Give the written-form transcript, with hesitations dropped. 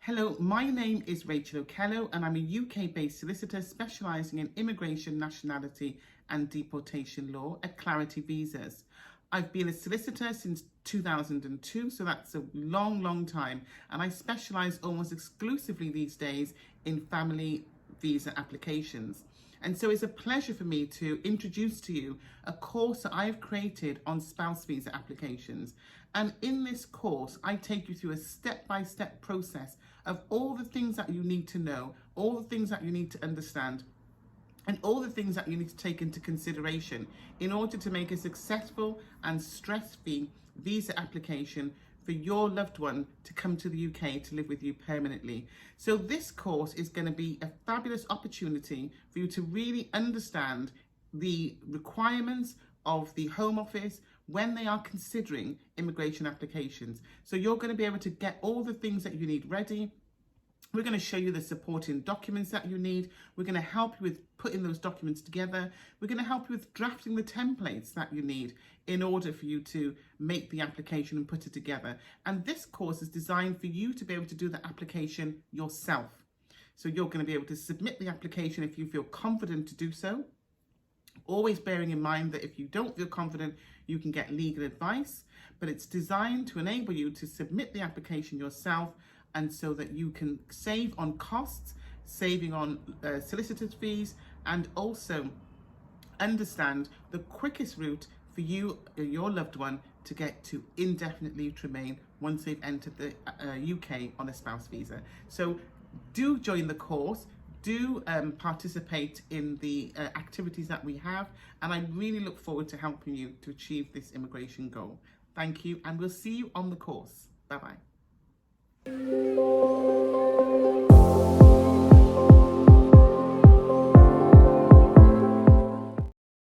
Hello, my name is Rachel O'Kello and I'm a UK-based solicitor specialising in immigration, nationality and deportation law at Clarity Visas. I've been a solicitor since 2002, so that's a long time, and I specialise almost exclusively these days in family visa applications. And so it's a pleasure for me to introduce to you a course that I've created on spouse visa applications. And in this course, I take you through a step-by-step process of all the things that you need to know, all the things that you need to understand, and all the things that you need to take into consideration in order to make a successful and stress-free visa application for your loved one to come to the UK to live with you permanently. So this course is going to be a fabulous opportunity for you to really understand the requirements of the Home Office when they are considering immigration applications. So you're going to be able to get all the things that you need ready. We're going to show you the supporting documents that you need. We're going to help you with putting those documents together. We're going to help you with drafting the templates that you need in order for you to make the application and put it together. And this course is designed for you to be able to do the application yourself. So you're going to be able to submit the application if you feel confident to do so. Always bearing in mind that if you don't feel confident, you can get legal advice, but it's designed to enable you to submit the application yourself, and so that you can save on costs, saving on solicitor's fees, and also understand the quickest route for you or your loved one to get to indefinite leave to remain once they've entered the UK on a spouse visa. So do join the course, do participate in the activities that we have, and I really look forward to helping you to achieve this immigration goal. Thank you, and we'll see you on the course. Bye-bye.